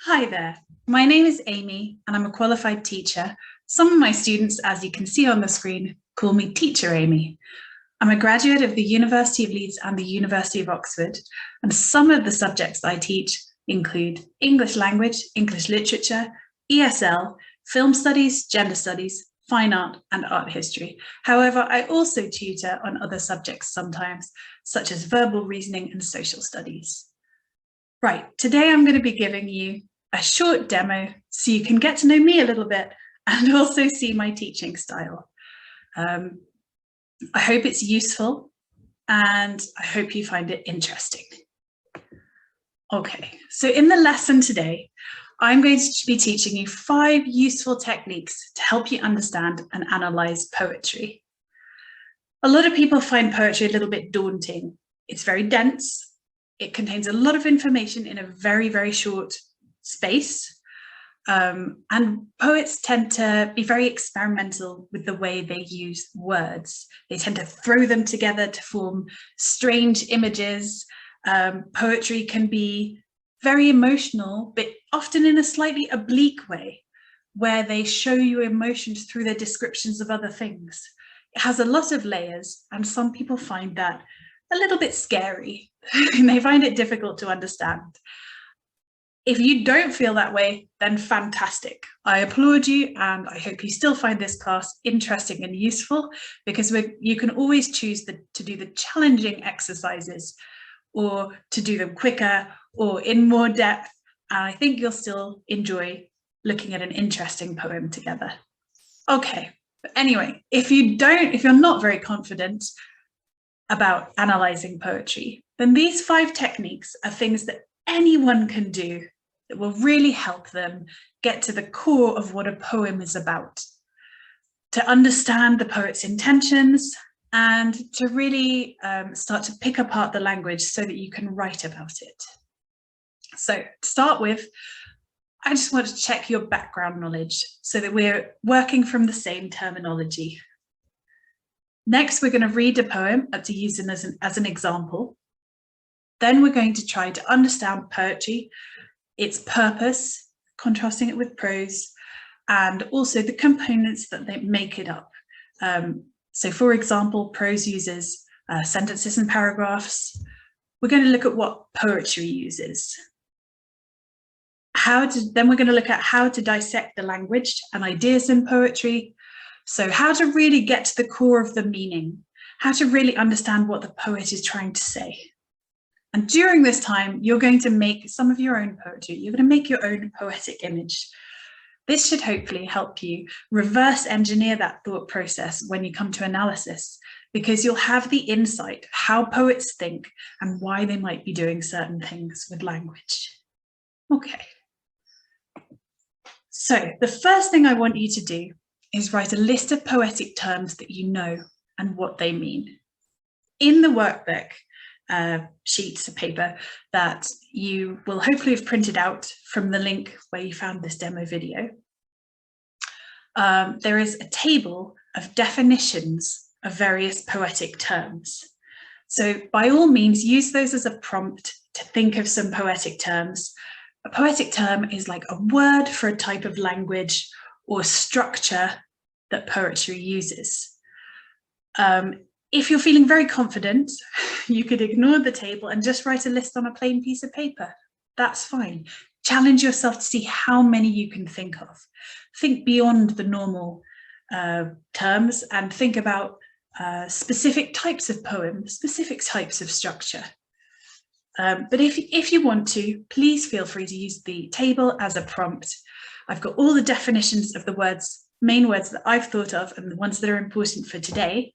Hi there, my name is Amy and I'm a qualified teacher. Some of my students, as you can see on the screen, call me Teacher Amy. I'm a graduate of the University of Leeds and the University of Oxford, and some of the subjects I teach include English language, English literature, ESL, film studies, gender studies, fine art and art history. However, I also tutor on other subjects sometimes, such as verbal reasoning and social studies. Right, today I'm going to be giving you a short demo so you can get to know me a little bit and also see my teaching style. I hope it's useful and I hope you find it interesting. Okay, so in the lesson today, I'm going to be teaching you 5 useful techniques to help you understand and analyze poetry. A lot of people find poetry a little bit daunting. It's very dense. It contains a lot of information in a very, very short space. And poets tend to be very experimental with the way they use words. They tend to throw them together to form strange images. Poetry can be very emotional, but often in a slightly oblique way, where they show you emotions through their descriptions of other things. It has a lot of layers, and some people find that a little bit scary, and they find it difficult to understand. If you don't feel that way, then fantastic. I applaud you, and I hope you still find this class interesting and useful, because you can always choose to do the challenging exercises or to do them quicker or in more depth. And I think you'll still enjoy looking at an interesting poem together. Okay, but anyway, if you're not very confident about analysing poetry, then these 5 techniques are things that anyone can do that will really help them get to the core of what a poem is about, to understand the poet's intentions and to really start to pick apart the language so that you can write about it. So to start with, I just want to check your background knowledge so that we're working from the same terminology. Next, we're going to read a poem to use it as an example. Then we're going to try to understand poetry, its purpose, contrasting it with prose, and also the components that they make it up. So for example, prose uses sentences and paragraphs. We're going to look at what poetry uses. Then we're going to look at how to dissect the language and ideas in poetry. So how to really get to the core of the meaning, how to really understand what the poet is trying to say. And during this time, you're going to make some of your own poetry. You're going to make your own poetic image. This should hopefully help you reverse engineer that thought process when you come to analysis, because you'll have the insight how poets think and why they might be doing certain things with language. Okay. So the first thing I want you to do is write a list of poetic terms that you know and what they mean. In the workbook, sheets of paper that you will hopefully have printed out from the link where you found this demo video, there is a table of definitions of various poetic terms. So by all means, use those as a prompt to think of some poetic terms. A poetic term is like a word for a type of language or structure that poetry uses. If you're feeling very confident, you could ignore the table and just write a list on a plain piece of paper. That's fine. Challenge yourself to see how many you can think of. Think beyond the normal terms and think about specific types of poems, specific types of structure. But if you want to, please feel free to use the table as a prompt. I've got all the definitions of the main words that I've thought of and the ones that are important for today.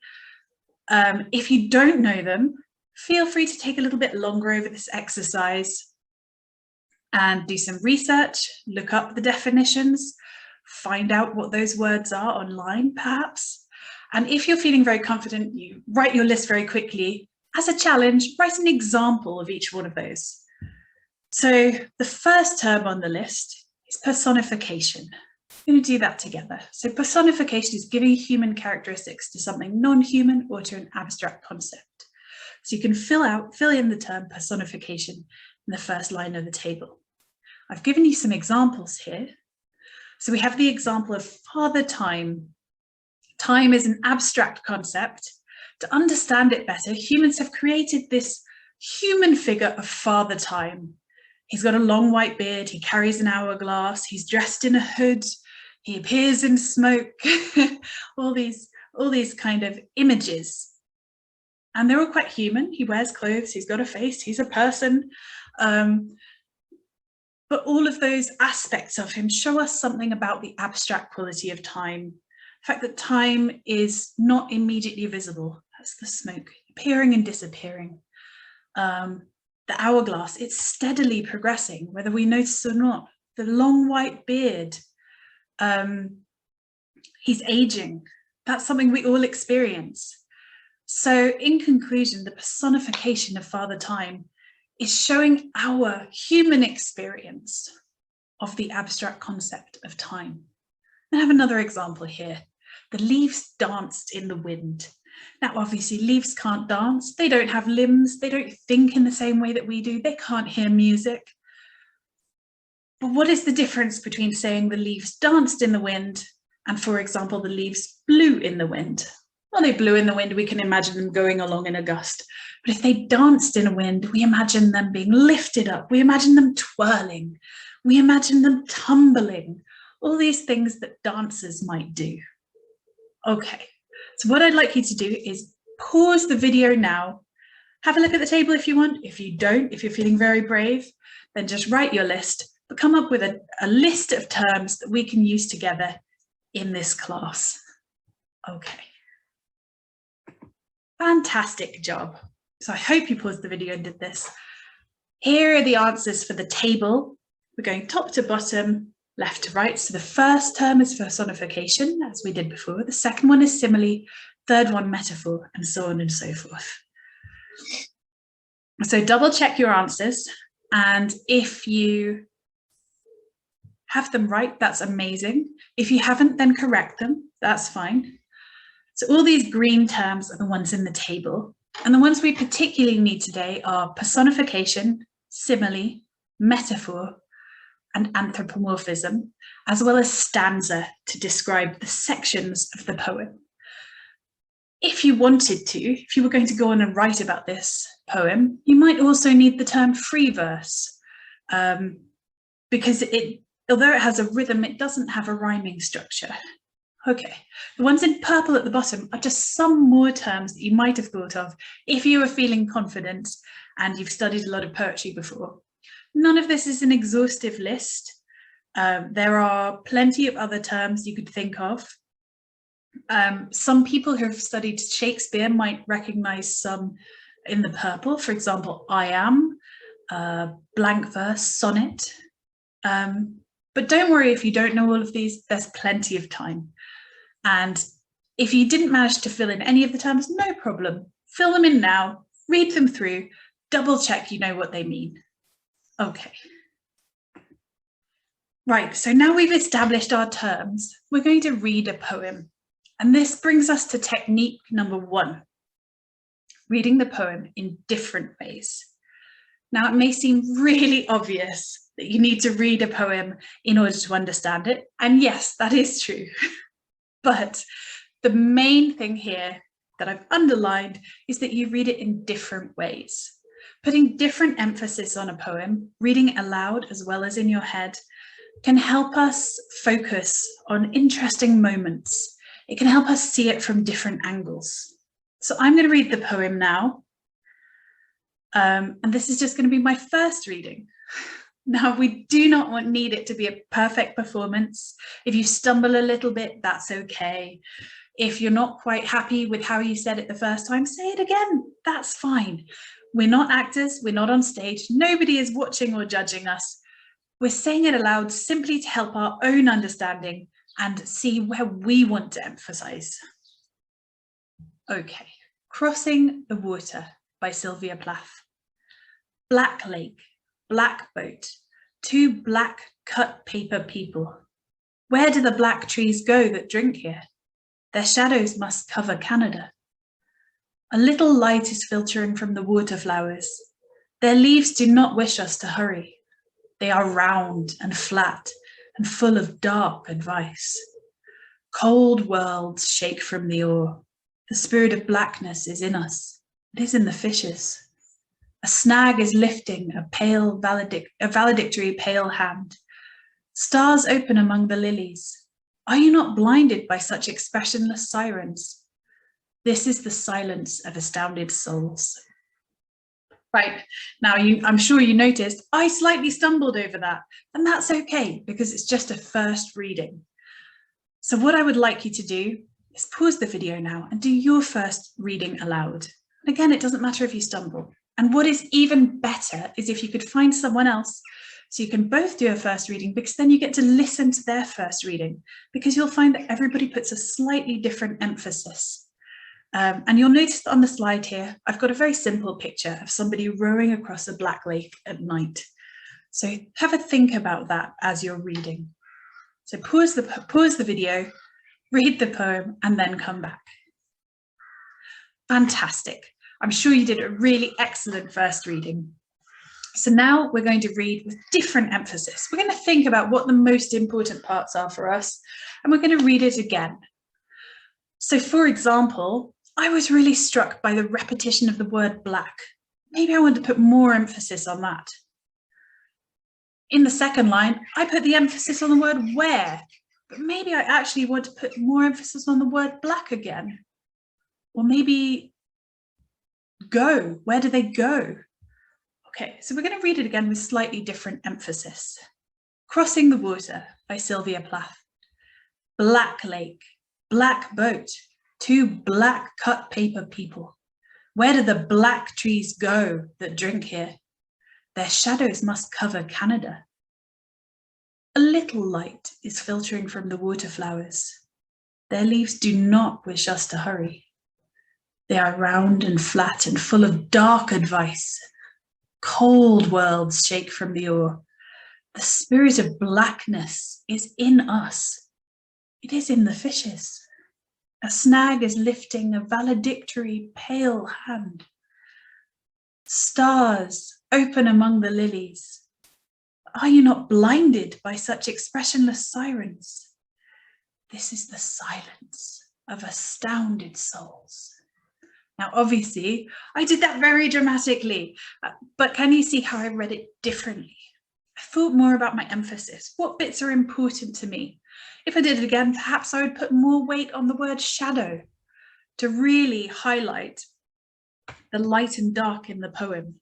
If you don't know them, feel free to take a little bit longer over this exercise and do some research, look up the definitions, find out what those words are online, perhaps. And if you're feeling very confident, you write your list very quickly. As a challenge, write an example of each one of those. So the first term on the list is personification. We're going to do that together. So personification is giving human characteristics to something non-human or to an abstract concept. So you can fill in the term personification in the first line of the table. I've given you some examples here. So we have the example of Father Time. Time is an abstract concept. To understand it better, humans have created this human figure of Father Time. He's got a long white beard, he carries an hourglass, he's dressed in a hood, he appears in smoke, all these kind of images. And they're all quite human. He wears clothes, he's got a face, he's a person. But all of those aspects of him show us something about the abstract quality of time. The fact that time is not immediately visible. That's the smoke, appearing and disappearing. The hourglass, it's steadily progressing, whether we notice or not. The long white beard, he's aging. That's something we all experience. So in conclusion, the personification of Father Time is showing our human experience of the abstract concept of time. I have another example here. The leaves danced in the wind. Now, obviously, leaves can't dance. They don't have limbs. They don't think in the same way that we do. They can't hear music. But what is the difference between saying the leaves danced in the wind and, for example, the leaves blew in the wind? Well, they blew in the wind. We can imagine them going along in a gust. But if they danced in a wind, we imagine them being lifted up. We imagine them twirling. We imagine them tumbling. All these things that dancers might do. Okay, so what I'd like you to do is pause the video now. Have a look at the table if you want. If you don't, if you're feeling very brave, then just write your list, but come up with a list of terms that we can use together in this class. Okay. Fantastic job. So I hope you paused the video and did this. Here are the answers for the table. We're going top to bottom, left to right. So the first term is personification, as we did before. The second one is simile, third one metaphor, and so on and so forth. So double check your answers. And if you have them right, that's amazing. If you haven't, then correct them. That's fine. So all these green terms are the ones in the table. And the ones we particularly need today are personification, simile, metaphor, and anthropomorphism, as well as stanza to describe the sections of the poem. If you wanted to, if you were going to go on and write about this poem, you might also need the term free verse, because although it has a rhythm, it doesn't have a rhyming structure. Okay, the ones in purple at the bottom are just some more terms that you might have thought of if you were feeling confident and you've studied a lot of poetry before. None of this is an exhaustive list. There are plenty of other terms you could think of. Some people who have studied Shakespeare might recognize some in the purple, for example, I am, blank verse, sonnet. But don't worry if you don't know all of these, there's plenty of time. And if you didn't manage to fill in any of the terms, no problem. Fill them in now, read them through, double check you know what they mean. Okay. Right, so now we've established our terms, we're going to read a poem. And this brings us to technique number 1, reading the poem in different ways. Now, it may seem really obvious that you need to read a poem in order to understand it. And yes, that is true. But the main thing here that I've underlined is that you read it in different ways. Putting different emphasis on a poem, reading it aloud as well as in your head, can help us focus on interesting moments. It can help us see it from different angles. So I'm going to read the poem now. And this is just going to be my first reading. Now, we do not need it to be a perfect performance. If you stumble a little bit, that's okay. If you're not quite happy with how you said it the first time, say it again. That's fine. We're not actors. We're not on stage. Nobody is watching or judging us. We're saying it aloud simply to help our own understanding and see where we want to emphasize. Okay. Crossing the Water by Sylvia Plath. Black lake, black boat, 2 black cut paper people. Where do the black trees go that drink here? Their shadows must cover Canada. A little light is filtering from the water flowers. Their leaves do not wish us to hurry. They are round and flat and full of dark advice. Cold worlds shake from the oar. The spirit of blackness is in us. It is in the fishes. A snag is lifting a valedictory pale hand. Stars open among the lilies. Are you not blinded by such expressionless sirens? This is the silence of astounded souls. Right, now I'm sure you noticed I slightly stumbled over that, and that's okay because it's just a first reading. So what I would like you to do is pause the video now and do your first reading aloud. And again, it doesn't matter if you stumble. And what is even better is if you could find someone else so you can both do a first reading, because then you get to listen to their first reading, because you'll find that everybody puts a slightly different emphasis. And you'll notice that on the slide here, I've got a very simple picture of somebody rowing across a black lake at night. So have a think about that as you're reading. So pause the video, read the poem, and then come back. Fantastic. I'm sure you did a really excellent first reading. So now we're going to read with different emphasis. We're going to think about what the most important parts are for us, and we're going to read it again. So for example, I was really struck by the repetition of the word black. Maybe I want to put more emphasis on that. In the second line, I put the emphasis on the word where, but maybe I actually want to put more emphasis on the word black again. Or maybe go, where do they go? Okay, so we're going to read it again with slightly different emphasis. Crossing the Water by Sylvia Plath. Black lake, black boat, two black cut paper people. Where do the black trees go that drink here? Their shadows must cover Canada. A little light is filtering from the water flowers. Their leaves do not wish us to hurry. They are round and flat and full of dark advice. Cold worlds shake from the oar. The spirit of blackness is in us. It is in the fishes. A snag is lifting a valedictory pale hand. Stars open among the lilies. Are you not blinded by such expressionless sirens? This is the silence of astounded souls. Now, obviously, I did that very dramatically, but can you see how I read it differently? I thought more about my emphasis. What bits are important to me? If I did it again, perhaps I would put more weight on the word shadow to really highlight the light and dark in the poem.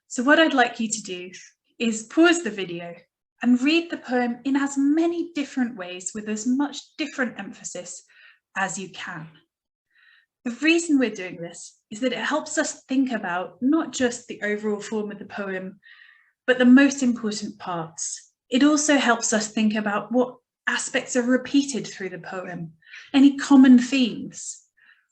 So what I'd like you to do is pause the video and read the poem in as many different ways with as much different emphasis as you can. The reason we're doing this is that it helps us think about not just the overall form of the poem, but the most important parts. It also helps us think about what aspects are repeated through the poem, any common themes.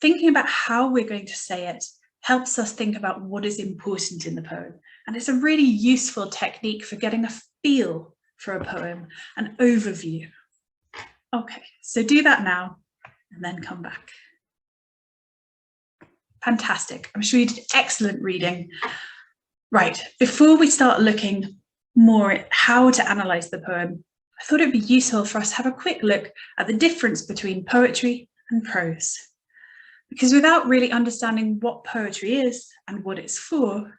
Thinking about how we're going to say it helps us think about what is important in the poem. And it's a really useful technique for getting a feel for a poem, an overview. Okay, so do that now and then come back. Fantastic. I'm sure you did excellent reading. Right, before we start looking more at how to analyse the poem, I thought it'd be useful for us to have a quick look at the difference between poetry and prose. Because without really understanding what poetry is and what it's for,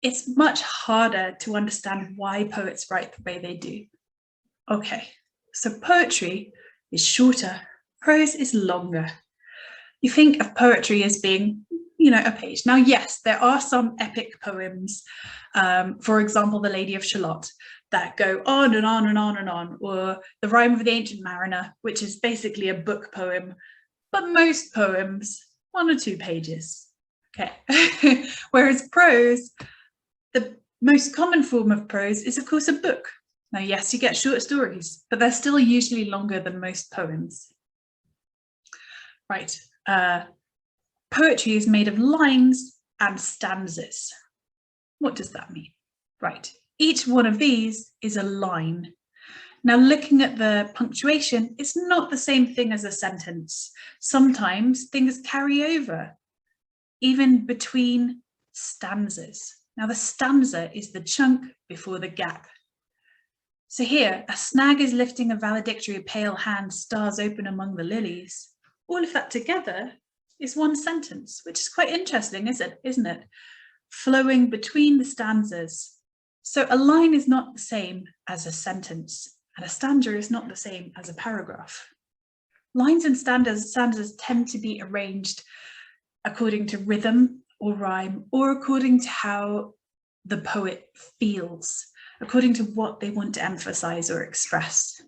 it's much harder to understand why poets write the way they do. Okay, so poetry is shorter, prose is longer. You think of poetry as being, a page. Now, yes, there are some epic poems, for example, The Lady of Shalott, that go on and on and on and on, or The Rime of the Ancient Mariner, which is basically a book poem, but most poems, 1 or 2 pages. Okay, whereas prose, the most common form of prose is, of course, a book. Now, yes, you get short stories, but they're still usually longer than most poems. Right. Poetry is made of lines and stanzas. What does that mean? Right, each one of these is a line. Now, looking at the punctuation, it's not the same thing as a sentence. Sometimes things carry over, even between stanzas. Now the stanza is the chunk before the gap. So here, a snag is lifting a valedictory pale hand, stars open among the lilies. All of that together is one sentence, which is quite interesting, isn't it? Flowing between the stanzas. So a line is not the same as a sentence, and a stanza is not the same as a paragraph. Lines and stanzas tend to be arranged according to rhythm or rhyme, or according to how the poet feels, according to what they want to emphasize or express.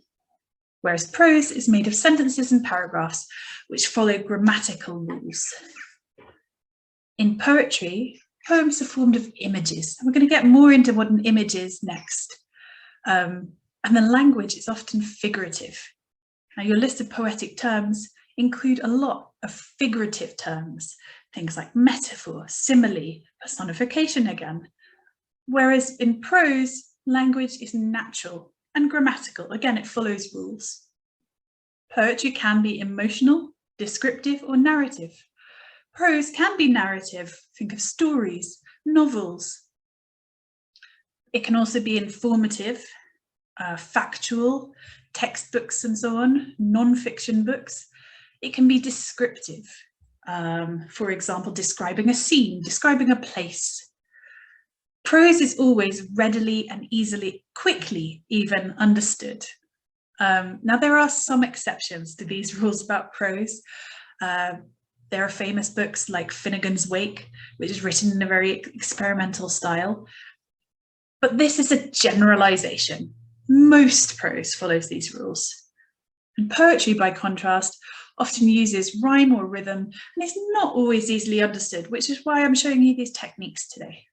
Whereas prose is made of sentences and paragraphs which follow grammatical rules. In poetry, poems are formed of images. And we're going to get more into what an image is next. And the language is often figurative. Now, your list of poetic terms include a lot of figurative terms, things like metaphor, simile, personification again. Whereas in prose, language is natural and grammatical. Again, it follows rules. Poetry can be emotional, descriptive, or narrative. Prose can be narrative. Think of stories, novels. It can also be informative, factual, textbooks and so on, non-fiction books. It can be descriptive. For example, describing a scene, describing a place. Prose is always readily and easily, quickly even understood. Now, there are some exceptions to these rules about prose. There are famous books like Finnegan's Wake, which is written in a very experimental style. But this is a generalization. Most prose follows these rules. And poetry, by contrast, often uses rhyme or rhythm and is not always easily understood, which is why I'm showing you these techniques today.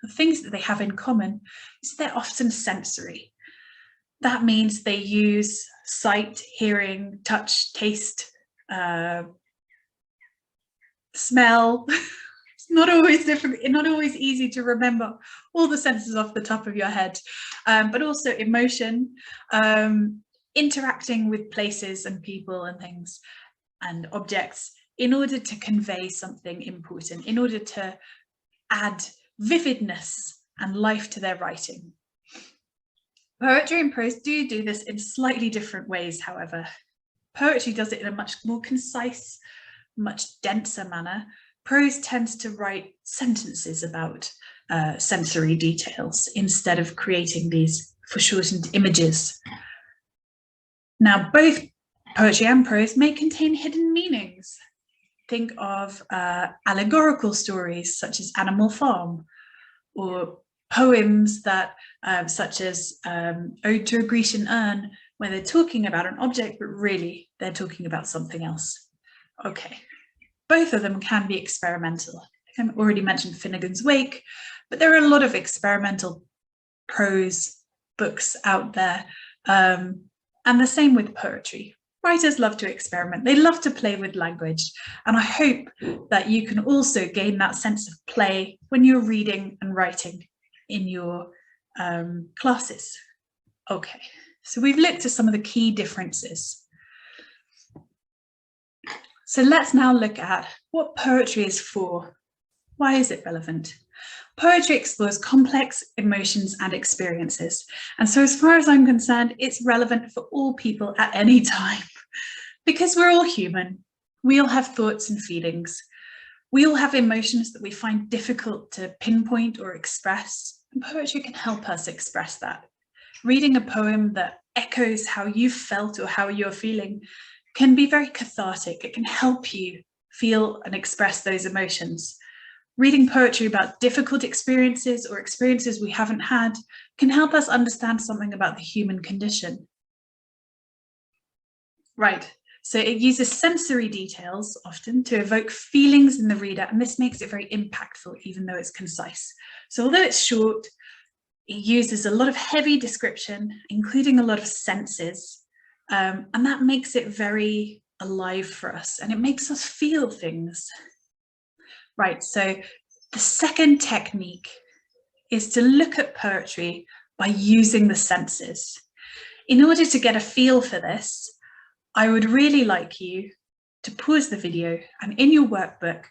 The things that they have in common is they're often sensory. That means they use sight, hearing, touch, taste, smell. It's not always easy to remember all the senses off the top of your head, but also emotion, interacting with places and people and things and objects in order to convey something important, in order to add vividness and life to their writing. Poetry and prose do this in slightly different ways, however. Poetry does it in a much more concise, much denser manner. Prose tends to write sentences about sensory details instead of creating these foreshortened images. Now, both poetry and prose may contain hidden meanings. Think of allegorical stories such as Animal Farm, or poems that such as Ode to a Grecian Urn, where they're talking about an object, but really they're talking about something else. Okay, both of them can be experimental. I already mentioned Finnegan's Wake, but there are a lot of experimental prose books out there, and the same with poetry. Writers love to experiment. They love to play with language. And I hope that you can also gain that sense of play when you're reading and writing in your classes. Okay, so we've looked at some of the key differences. So let's now look at what poetry is for. Why is it relevant? Poetry explores complex emotions and experiences. And so as far as I'm concerned, it's relevant for all people at any time, because we're all human. We all have thoughts and feelings. We all have emotions that we find difficult to pinpoint or express, and poetry can help us express that. Reading a poem that echoes how you felt or how you're feeling can be very cathartic. It can help you feel and express those emotions. Reading poetry about difficult experiences or experiences we haven't had can help us understand something about the human condition. Right, so it uses sensory details often to evoke feelings in the reader, and this makes it very impactful, even though it's concise. So although it's short, it uses a lot of heavy description, including a lot of senses, and that makes it very alive for us, and it makes us feel things. Right, so the second technique is to look at poetry by using the senses. In order to get a feel for this, I would really like you to pause the video and in your workbook,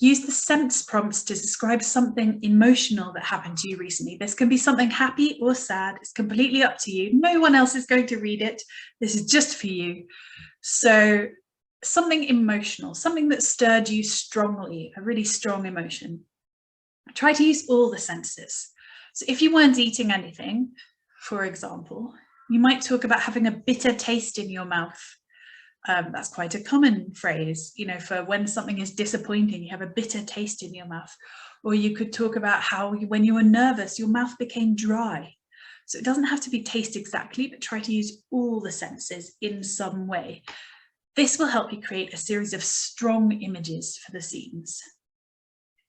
Use the sense prompts to describe something emotional that happened to you recently. This can be something happy or sad. It's completely up to you. No one else is going to read it. This is just for you. So something emotional, something that stirred you strongly, a really strong emotion. Try to use all the senses. So if you weren't eating anything, for example, you might talk about having a bitter taste in your mouth. That's quite a common phrase, you know, for when something is disappointing, you have a bitter taste in your mouth. Or you could talk about how when you were nervous, your mouth became dry. So it doesn't have to be taste exactly, but try to use all the senses in some way. This will help you create a series of strong images for the scenes.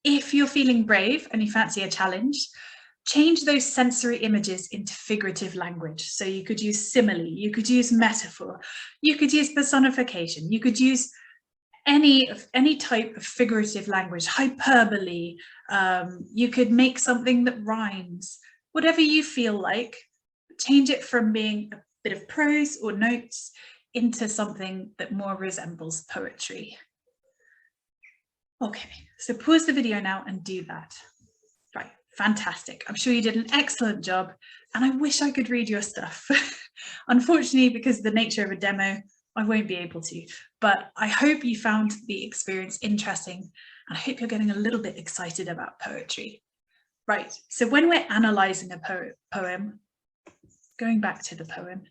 If you're feeling brave and you fancy a challenge, change those sensory images into figurative language. So you could use simile, you could use metaphor, you could use personification, you could use any type of figurative language, hyperbole, you could make something that rhymes, whatever you feel like, change it from being a bit of prose or notes into something that more resembles poetry. Okay, so pause the video now and do that. Right, fantastic. I'm sure you did an excellent job and I wish I could read your stuff. Unfortunately, because of the nature of a demo, I won't be able to, but I hope you found the experience interesting and I hope you're getting a little bit excited about poetry. Right, so when we're analysing a poem, going back to the poem,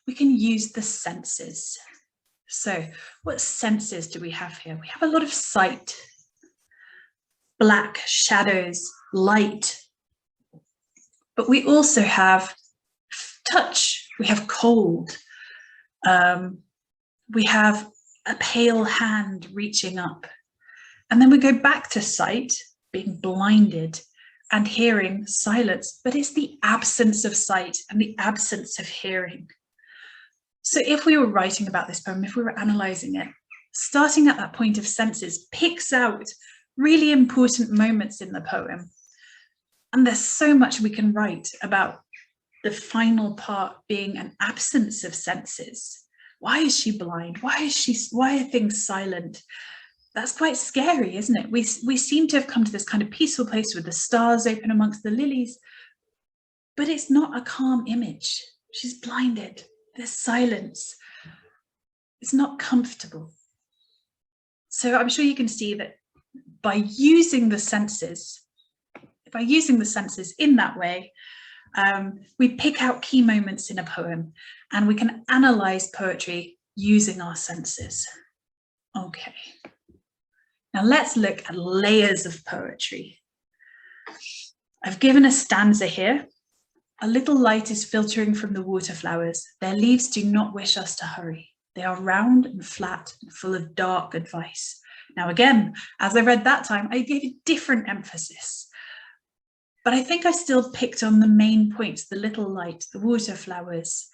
we can use the senses. So what senses do we have here? We have a lot of sight, black, shadows, light. But we also have touch, we have cold, we have a pale hand reaching up. And then we go back to sight, being blinded, and hearing, silence, but it's the absence of sight and the absence of hearing. So if we were writing about this poem, if we were analysing it, starting at that point of senses picks out really important moments in the poem. And there's so much we can write about the final part being an absence of senses. Why is she blind? Why are things silent? That's quite scary, isn't it? We seem to have come to this kind of peaceful place with the stars open amongst the lilies, but it's not a calm image. She's blinded. There's silence. It's not comfortable. So I'm sure you can see that by using the senses in that way, we pick out key moments in a poem and we can analyse poetry using our senses. Okay, now let's look at layers of poetry. I've given a stanza here. A little light is filtering from the water flowers. Their leaves do not wish us to hurry. They are round and flat and full of dark advice. Now again, as I read that time, I gave a different emphasis. But I think I still picked on the main points, the little light, the water flowers.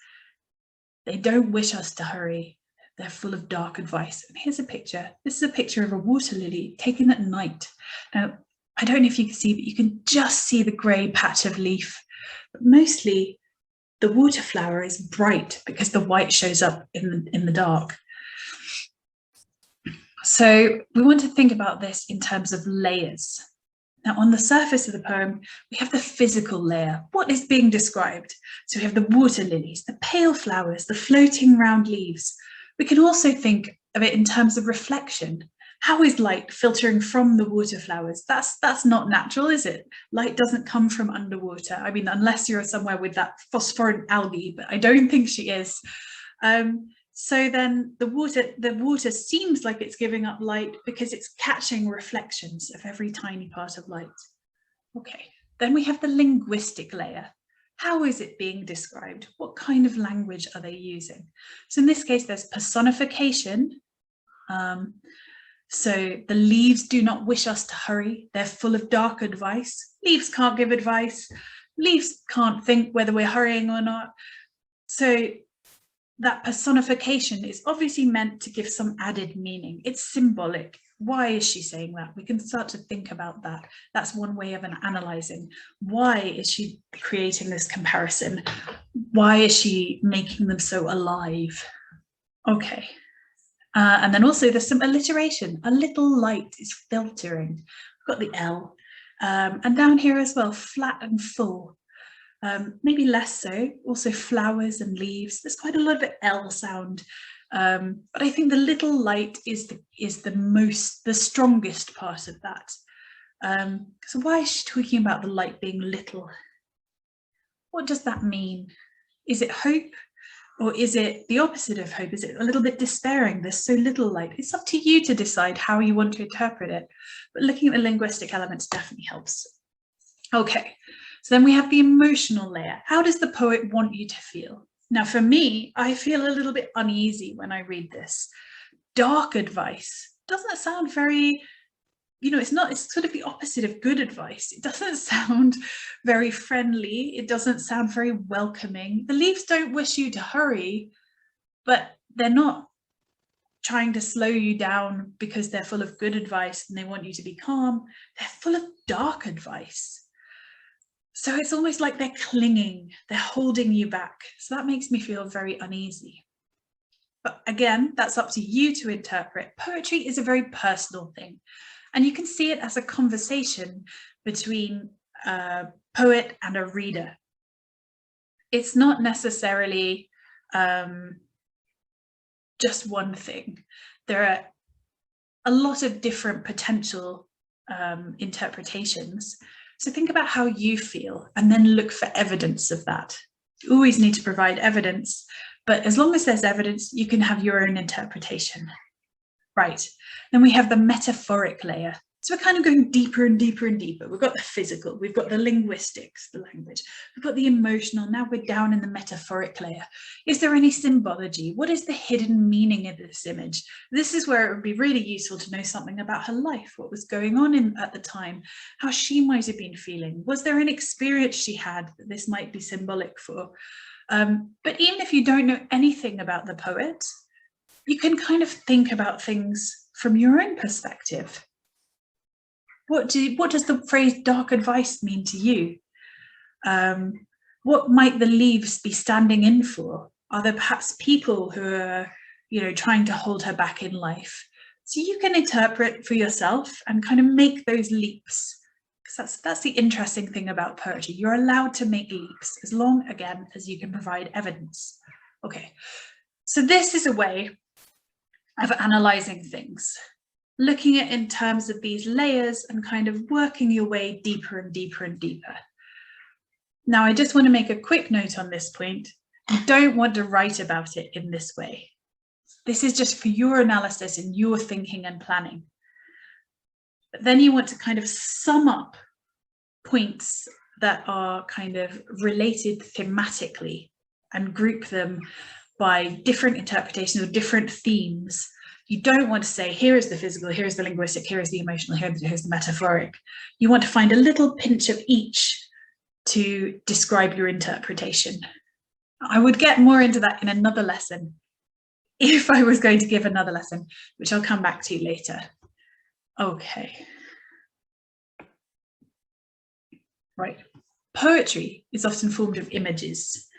They don't wish us to hurry. They're full of dark advice. And here's a picture. This is a picture of a water lily taken at night. Now, I don't know if you can see, but you can just see the grey patch of leaf. But mostly the water flower is bright because the white shows up in the dark. So we want to think about this in terms of layers. Now, on the surface of the poem, we have the physical layer. What is being described? So we have the water lilies, the pale flowers, the floating round leaves. We can also think of it in terms of reflection. How is light filtering from the water flowers? That's not natural, is it? Light doesn't come from underwater. I mean, unless you're somewhere with that phosphorant algae, but I don't think she is. So then the water seems like it's giving up light because it's catching reflections of every tiny part of light. Okay, then we have the linguistic layer. How is it being described? What kind of language are they using? So in this case, there's personification. So the leaves do not wish us to hurry. They're full of dark advice. Leaves can't give advice. Leaves can't think whether we're hurrying or not. So that personification is obviously meant to give some added meaning. It's symbolic. Why is she saying that? We can start to think about that. That's one way of analysing. Why is she creating this comparison? Why is she making them so alive? Okay, And then also there's some alliteration. A little light is filtering. We've got the L. And down here as well, flat and full. Maybe less so, also flowers and leaves. There's quite a lot of L sound. But I think the little light is the strongest part of that. So why is she talking about the light being little? What does that mean? Is it hope? Or is it the opposite of hope? Is it a little bit despairing? There's so little light. It's up to you to decide how you want to interpret it. But looking at the linguistic elements definitely helps. Okay, so then we have the emotional layer. How does the poet want you to feel? Now, for me, I feel a little bit uneasy when I read this. Dark advice doesn't sound very, it's sort of the opposite of good advice. It doesn't sound very friendly. It doesn't sound very welcoming. The leaves don't wish you to hurry, but they're not trying to slow you down because they're full of good advice and they want you to be calm. They're full of dark advice. So it's almost like they're clinging, they're holding you back. So that makes me feel very uneasy. But again, that's up to you to interpret. Poetry is a very personal thing. And you can see it as a conversation between a poet and a reader. It's not necessarily just one thing. There are a lot of different potential interpretations. So think about how you feel and then look for evidence of that. You always need to provide evidence, but as long as there's evidence, you can have your own interpretation. Right, then we have the metaphoric layer. So we're kind of going deeper and deeper and deeper. We've got the physical, we've got the linguistics, the language, we've got the emotional, now we're down in the metaphoric layer. Is there any symbology? What is the hidden meaning of this image? This is where it would be really useful to know something about her life, what was going on at the time, how she might have been feeling. Was there an experience she had that this might be symbolic for? But even if you don't know anything about the poet, you can kind of think about things from your own perspective. What does the phrase dark advice mean to you? What might the leaves be standing in for? Are there perhaps people who are, trying to hold her back in life? So you can interpret for yourself and kind of make those leaps. Because that's the interesting thing about poetry. You're allowed to make leaps as long, again, as you can provide evidence. Okay, so this is a way of analysing things, looking at in terms of these layers and kind of working your way deeper and deeper and deeper. Now, I just want to make a quick note on this point. You don't want to write about it in this way. This is just for your analysis and your thinking and planning. But then you want to kind of sum up points that are kind of related thematically and group them by different interpretations or different themes. You don't want to say, here is the physical, here is the linguistic, here is the emotional, here's the metaphoric. You want to find a little pinch of each to describe your interpretation. I would get more into that in another lesson if I was going to give another lesson, which I'll come back to later. Okay. Right. Poetry is often formed of images.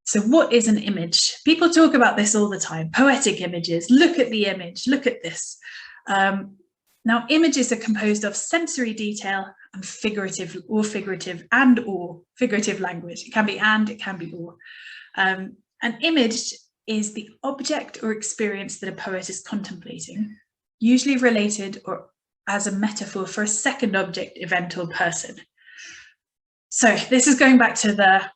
So what is an image? People talk about this all the time. Poetic images, look at the image, look at this. Now, images are composed of sensory detail and figurative language. It can be and, it can be or. An image is the object or experience that a poet is contemplating, usually related or as a metaphor for a second object, event, or person. So this is going back to the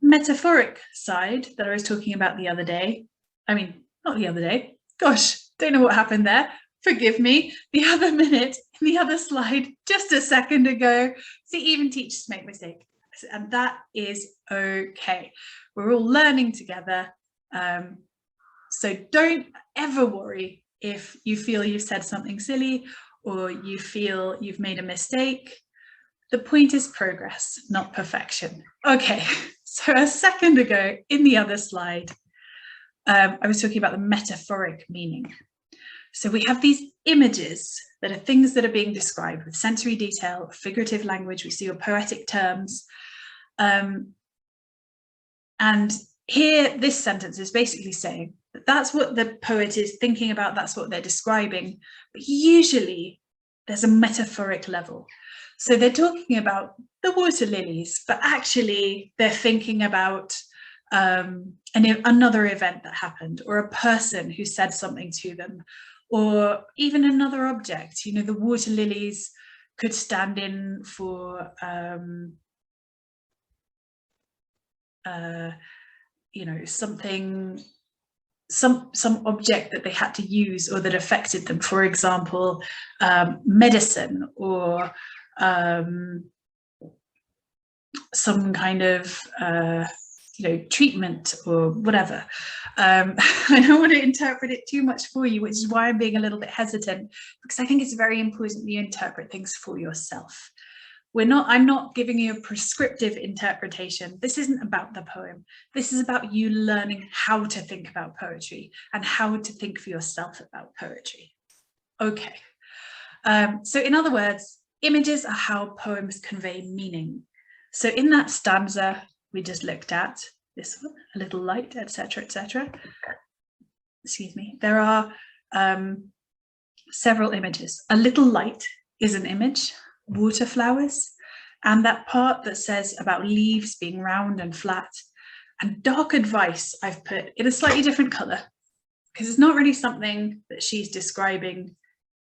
metaphoric side that I was talking about the other day. I mean, not the other day. Gosh, don't know what happened there. Forgive me. The other minute, the other slide, just a second ago. See, even teachers make mistakes, and that is okay. We're all learning together. So don't ever worry if you feel you've said something silly or you feel you've made a mistake. The point is progress, not perfection. Okay, so a second ago in the other slide, I was talking about the metaphoric meaning. So we have these images that are things that are being described with sensory detail, figurative language. We see your poetic terms. And here, this sentence is basically saying, That's what the poet is thinking about, that's what they're describing. But usually there's a metaphoric level. So they're talking about the water lilies, but actually they're thinking about another event that happened, or a person who said something to them, or even another object. You know, the water lilies could stand in for you know, something, some object that they had to use or that affected them. For example, medicine, or some kind of you know, treatment or whatever. I don't want to interpret it too much for you, which is why I'm being a little bit hesitant, because I think it's very important that you interpret things for yourself. I'm not giving you a prescriptive interpretation. This isn't about the poem. This is about you learning how to think about poetry and how to think for yourself about poetry. Okay. So in other words, images are how poems convey meaning. So in that stanza we just looked at, this one, a little light, etc., etc. Excuse me. There are several images. A little light is an image. Water flowers, and that part that says about leaves being round and flat. And dark advice I've put in a slightly different colour, because it's not really something that she's describing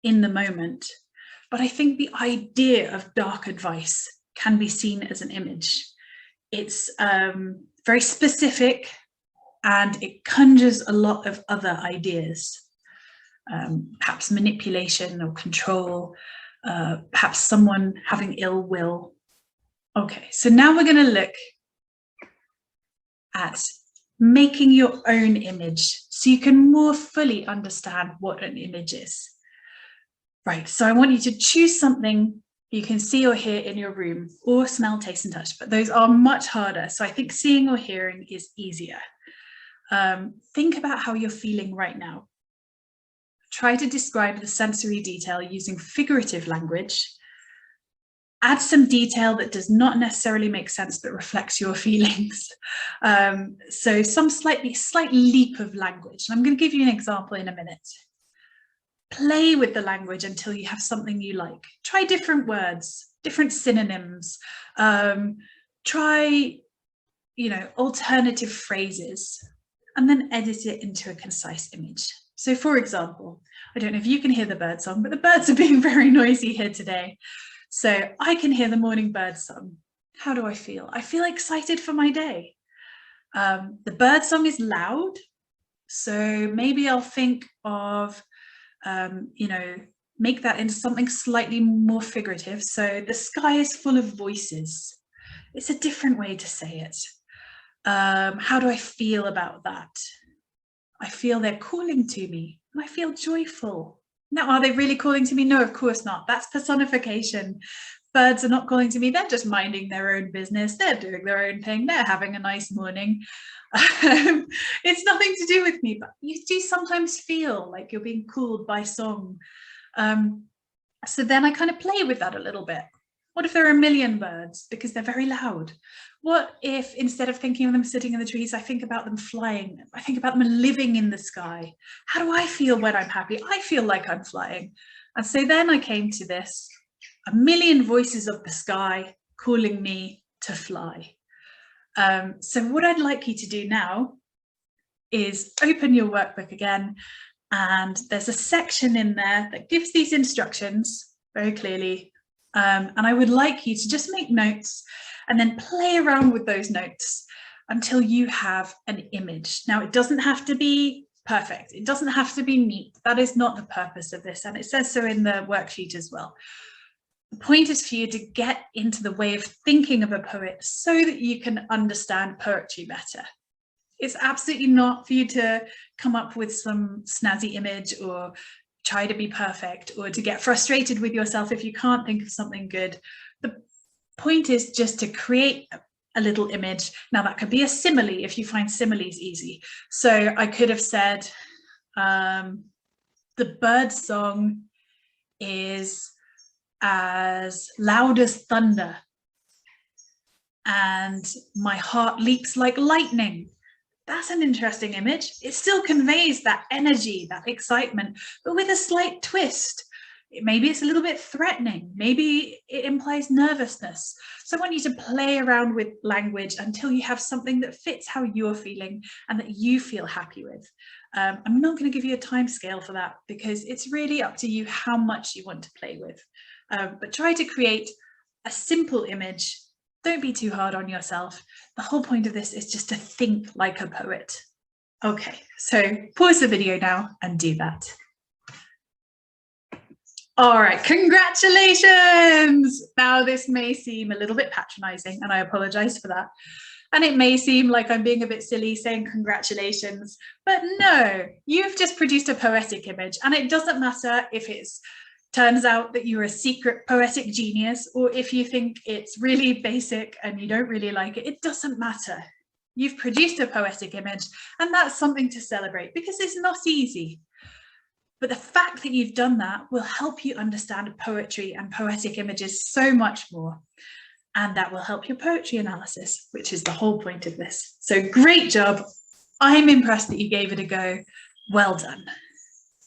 in the moment, but I think the idea of dark advice can be seen as an image. It's very specific, and it conjures a lot of other ideas, perhaps manipulation or control, perhaps someone having ill will. Okay, so now we're going to look at making your own image so you can more fully understand what an image is. Right, so I want you to choose something you can see or hear in your room, or smell, taste and touch, but those are much harder. So I think seeing or hearing is easier. Think about how you're feeling right now. Try to describe the sensory detail using figurative language. Add some detail that does not necessarily make sense but reflects your feelings. So some slight leap of language. And I'm going to give you an example in a minute. Play with the language until you have something you like. Try different words, different synonyms. Try, you know, alternative phrases, and then edit it into a concise image. So for example, I don't know if you can hear the bird song, but the birds are being very noisy here today. So I can hear the morning bird song. How do I feel? I feel excited for my day. The bird song is loud. So maybe I'll think of, you know, make that into something slightly more figurative. So the sky is full of voices. It's a different way to say it. How do I feel about that? I feel they're calling to me, and I feel joyful. Now, are they really calling to me? No, of course not. That's personification. Birds are not calling to me. They're just minding their own business. They're doing their own thing. They're having a nice morning. It's nothing to do with me, but you do sometimes feel like you're being cooled by song. So then I kind of play with that a little bit. What if there are a million birds because they're very loud? What if instead of thinking of them sitting in the trees, I think about them flying? I think about them living in the sky. How do I feel when I'm happy? I feel like I'm flying. And so then I came to this, a million voices of the sky calling me to fly. So what I'd like you to do now is open your workbook again, and there's a section in there that gives these instructions very clearly. And I would like you to just make notes and then play around with those notes until you have an image. Now, it doesn't have to be perfect. It doesn't have to be neat. That is not the purpose of this. And it says so in the worksheet as well. The point is for you to get into the way of thinking of a poet so that you can understand poetry better. It's absolutely not for you to come up with some snazzy image or try to be perfect or to get frustrated with yourself if you can't think of something good. The point is just to create a little image. Now that could be a simile if you find similes easy. So I could have said, the bird song is as loud as thunder and my heart leaps like lightning. That's an interesting image. It still conveys that energy, that excitement, but with a slight twist. Maybe it's a little bit threatening. Maybe it implies nervousness. So I want you to play around with language until you have something that fits how you're feeling and that you feel happy with. I'm not going to give you a time scale for that because it's really up to you how much you want to play with. But try to create a simple image. Don't be too hard on yourself. The whole point of this is just to think like a poet. Okay, so pause the video now and do that. All right, congratulations. Now this may seem a little bit patronizing and I apologize for that. And it may seem like I'm being a bit silly saying congratulations, but no, you've just produced a poetic image, and it doesn't matter if it's turns out that you're a secret poetic genius or if you think it's really basic and you don't really like it, it doesn't matter. You've produced a poetic image, and that's something to celebrate because it's not easy. But the fact that you've done that will help you understand poetry and poetic images so much more. And that will help your poetry analysis, which is the whole point of this. So great job. I'm impressed that you gave it a go. Well done.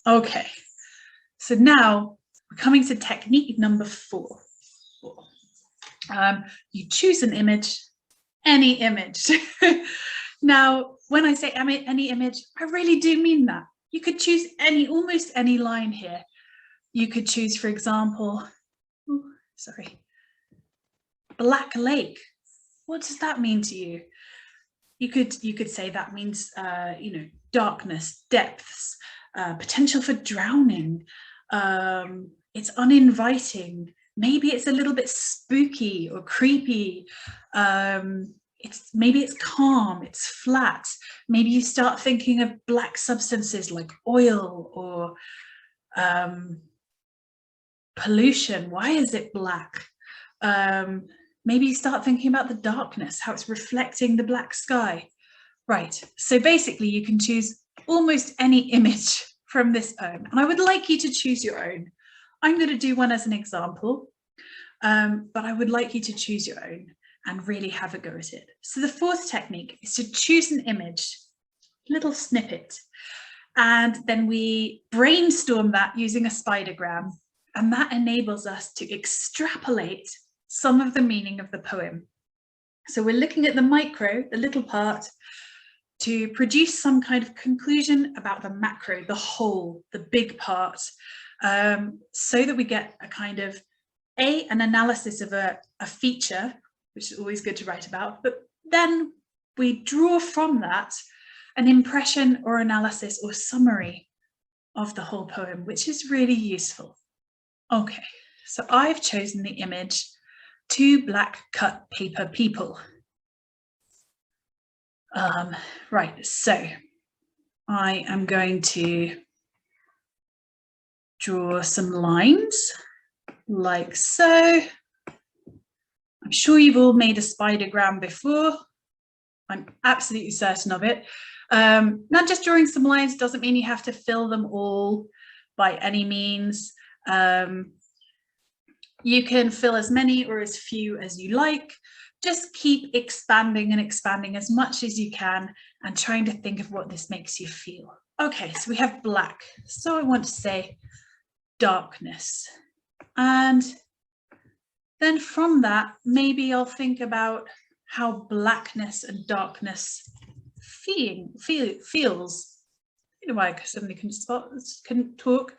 Okay, so now we're coming to technique number 4. You choose an image, any image. Now, when I say any image, I really do mean that. You could choose almost any line here. You could choose, for example, Black Lake. What does that mean to you? You could say that means darkness, depths, potential for drowning. It's uninviting. Maybe it's a little bit spooky or creepy. Maybe it's calm, it's flat. Maybe you start thinking of black substances like oil or pollution. Why is it black? Maybe you start thinking about the darkness, how it's reflecting the black sky. Right, so basically you can choose almost any image from this poem, and I would like you to choose your own. I'm going to do one as an example, but I would like you to choose your own and really have a go at it. So the 4th technique is to choose an image, little snippet, and then we brainstorm that using a spidergram, and that enables us to extrapolate some of the meaning of the poem. So we're looking at the micro, the little part, to produce some kind of conclusion about the macro, the whole, the big part, so that we get a kind of an analysis of a feature, which is always good to write about, but then we draw from that an impression or analysis or summary of the whole poem, which is really useful. Okay, so I've chosen the image, 2 black cut paper people. Right, so I am going to draw some lines like so. I'm sure you've all made a spidergram before. I'm absolutely certain of it. Now, just drawing some lines doesn't mean you have to fill them all by any means. You can fill as many or as few as you like. Just keep expanding and expanding as much as you can and trying to think of what this makes you feel. Okay, so we have black. So I want to say darkness. And then from that, maybe I'll think about how blackness and darkness feels. You know why I suddenly couldn't talk.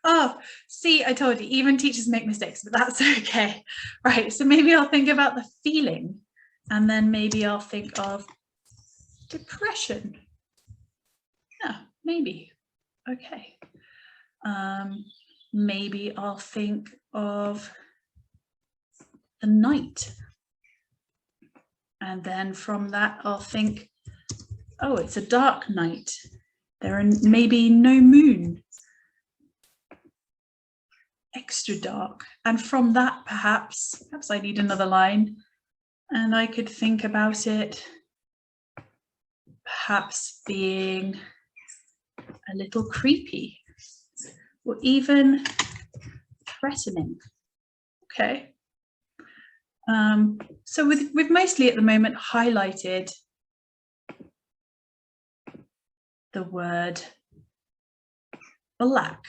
Oh, see, I told you, even teachers make mistakes, but that's okay. Right, so maybe I'll think about the feeling, and then maybe I'll think of depression. Yeah, maybe. Okay. Maybe I'll think of the night. And then from that, I'll think, oh, it's a dark night. There are maybe no moon. Extra dark. And from that, perhaps I need another line. And I could think about it perhaps being a little creepy or even threatening. Okay. So we've mostly at the moment highlighted the word black.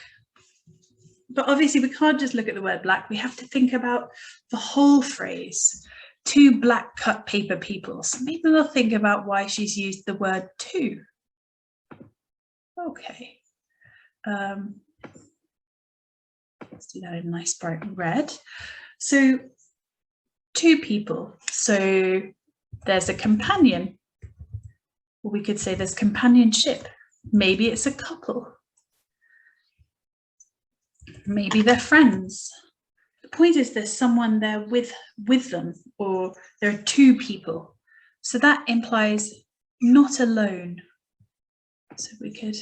But obviously we can't just look at the word black, we have to think about the whole phrase. Two black cut paper people. So maybe we'll think about why she's used the word two. Okay. Let's do that in a nice bright red. So two people. So there's a companion. Or we could say there's companionship. Maybe it's a couple. Maybe they're friends. The point is there's someone there with them, or there are two people. So that implies not alone. So we could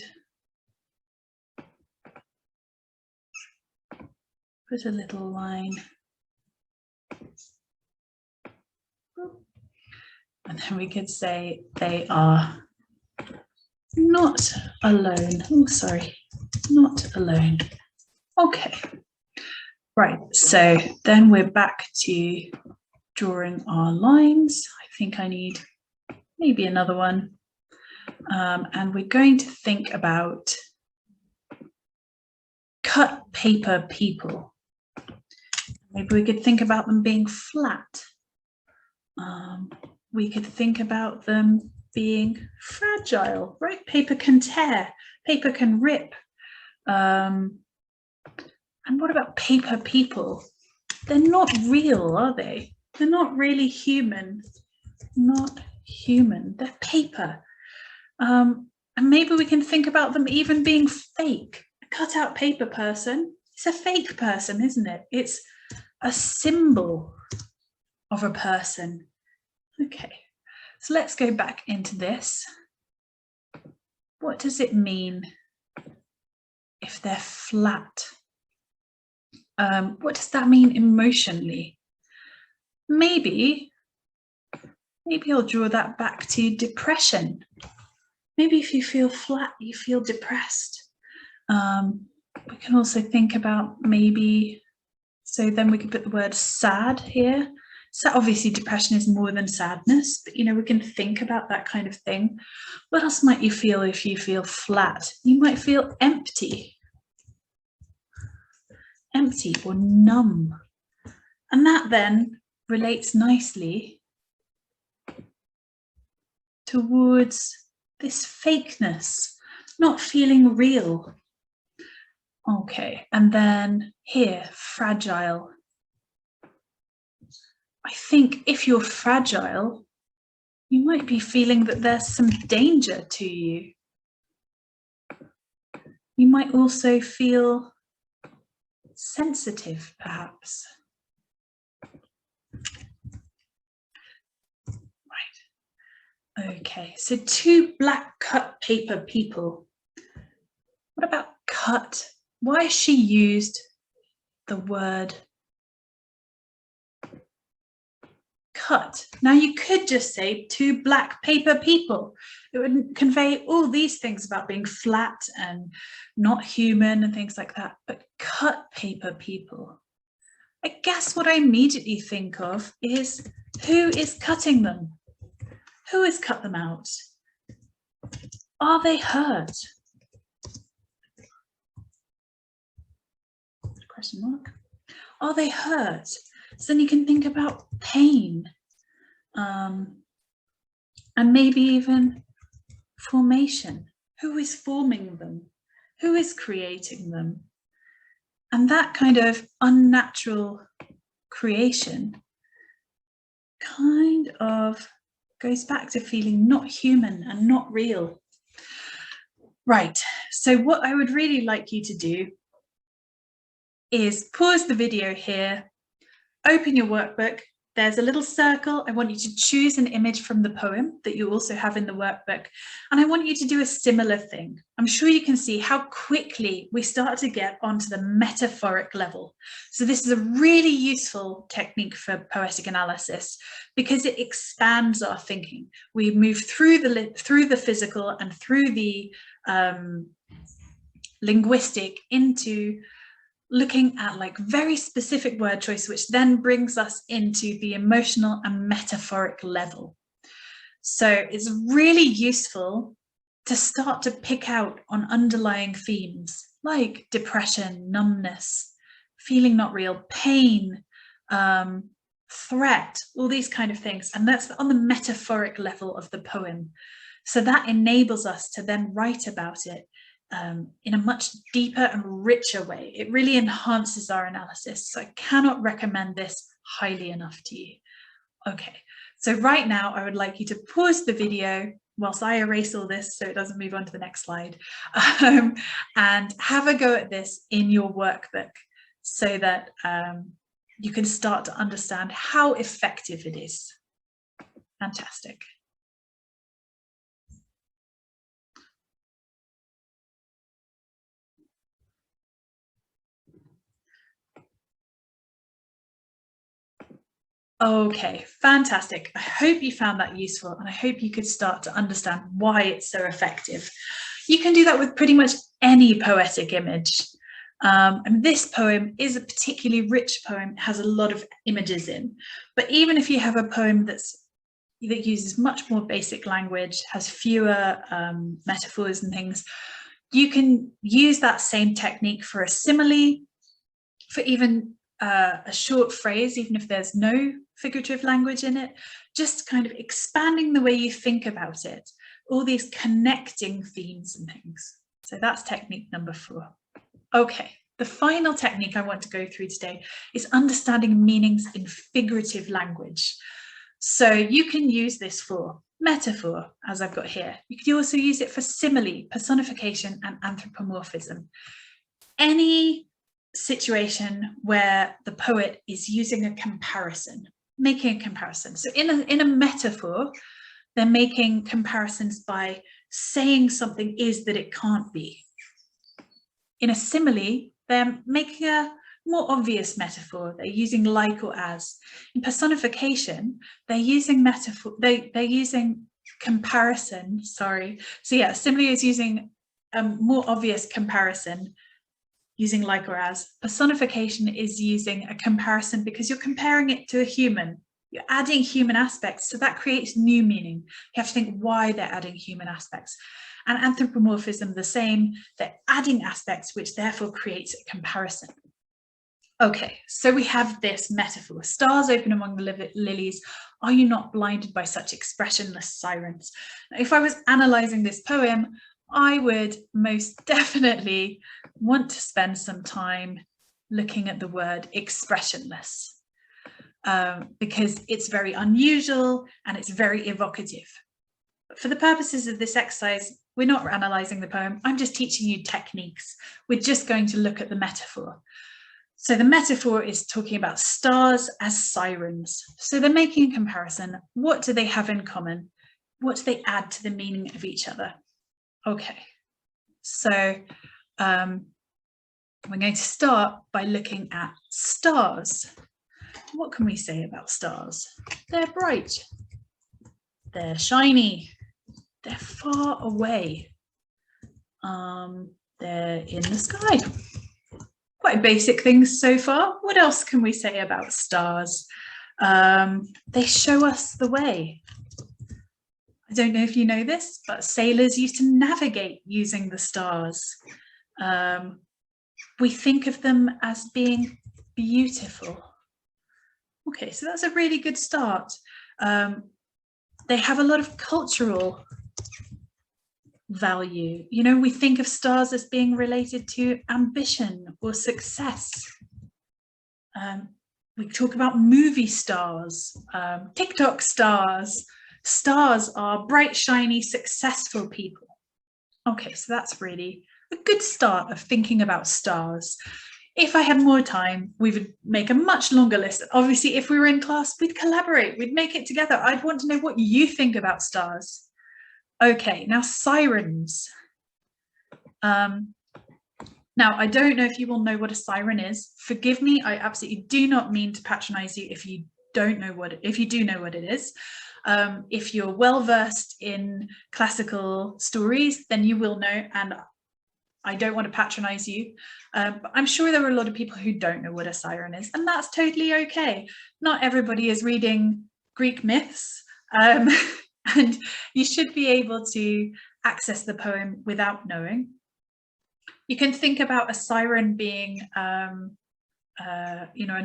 put a little line. And then we could say they are not alone. Oh, sorry, not alone. Okay, right, so then we're back to drawing our lines. I think I need maybe another one. And we're going to think about cut paper people. Maybe we could think about them being flat. We could think about them being fragile, right? Paper can tear, paper can rip. And what about paper people? They're not real, are they? They're not really human. Not human, they're paper. And maybe we can think about them even being fake. A cut-out paper person, it's a fake person, isn't it? It's a symbol of a person. Okay, so let's go back into this. What does it mean if they're flat? What does that mean emotionally? Maybe I'll draw that back to depression. Maybe if you feel flat, you feel depressed. We can also think about maybe, so then we could put the word sad here. So obviously depression is more than sadness, but we can think about that kind of thing. What else might you feel if you feel flat? You might feel empty. Empty or numb. And that then relates nicely towards this fakeness, not feeling real. Okay, and then here, fragile. I think if you're fragile, you might be feeling that there's some danger to you. You might also feel sensitive, perhaps. Right. Okay, so two black cut paper people. What about cut? Why has she used the word cut? Now you could just say two black paper people. It would convey all these things about being flat and not human and things like that, but cut paper people. I guess what I immediately think of is who is cutting them? Who has cut them out? Are they hurt? Question mark. Are they hurt? So then you can think about pain, and maybe even formation. Who is forming them? Who is creating them? And that kind of unnatural creation kind of goes back to feeling not human and not real. Right, so what I would really like you to do is pause the video here, open your workbook. There's a little circle. I want you to choose an image from the poem that you also have in the workbook. And I want you to do a similar thing. I'm sure you can see how quickly we start to get onto the metaphoric level. So this is a really useful technique for poetic analysis because it expands our thinking. We move through the physical and through the linguistic into looking at like very specific word choice, which then brings us into the emotional and metaphoric level. So it's really useful to start to pick out on underlying themes like depression, numbness, feeling not real, pain, threat, all these kind of things. And that's on the metaphoric level of the poem. So that enables us to then write about it in a much deeper and richer way. It really enhances our analysis. So I cannot recommend this highly enough to you. Okay, so right now I would like you to pause the video whilst I erase all this so it doesn't move on to the next slide, and have a go at this in your workbook so that you can start to understand how effective it is. Fantastic. Okay, fantastic. I hope you found that useful, and I hope you could start to understand why it's so effective. You can do that with pretty much any poetic image. And this poem is a particularly rich poem. It has a lot of images in, but even if you have a poem that uses much more basic language, has fewer metaphors and things, you can use that same technique for a simile, for even a short phrase, even if there's no figurative language in it, just kind of expanding the way you think about it, all these connecting themes and things. So that's technique number 4. Okay, the final technique I want to go through today is understanding meanings in figurative language. So you can use this for metaphor, as I've got here. You can also use it for simile, personification, and anthropomorphism. Any situation where the poet is using a comparison, making a comparison. So in a metaphor, they're making comparisons by saying something is that it can't be. In a simile, they're making a more obvious metaphor. They're using like or as. In personification, they're using metaphor. They're using comparison. Sorry. So yeah, simile is using a more obvious comparison, using like or as. Personification is using a comparison because you're comparing it to a human. You're adding human aspects, so that creates new meaning. You have to think why they're adding human aspects. And anthropomorphism, the same, they're adding aspects, which therefore creates a comparison. Okay, so we have this metaphor. Stars open among the lilies. Are you not blinded by such expressionless sirens? Now, if I was analysing this poem, I would most definitely want to spend some time looking at the word expressionless, because it's very unusual and it's very evocative. But for the purposes of this exercise, we're not analysing the poem. I'm just teaching you techniques. We're just going to look at the metaphor. So the metaphor is talking about stars as sirens. So they're making a comparison. What do they have in common? What do they add to the meaning of each other? Okay, so we're going to start by looking at stars. What can we say about stars? They're bright, they're shiny, they're far away, they're in the sky. Quite basic things so far. What else can we say about stars? They show us the way. I don't know if you know this, but sailors used to navigate using the stars. We think of them as being beautiful. Okay, so that's a really good start. They have a lot of cultural value. You know, we think of stars as being related to ambition or success. We talk about movie stars, TikTok stars. Stars are bright, shiny, successful people. Okay, so that's really a good start of thinking about stars. If I had more time, we would make a much longer list. Obviously, if we were in class, we'd collaborate, we'd make it together. I'd want to know what you think about stars. Okay, now sirens. Now, I don't know if you will know what a siren is. Forgive me, I absolutely do not mean to patronize you if you don't know what, if you do know what it is. If you're well versed in classical stories, then you will know, and I don't want to patronize you, but I'm sure there are a lot of people who don't know what a siren is, and that's totally okay. Not everybody is reading Greek myths, and you should be able to access the poem without knowing. You can think about a siren being a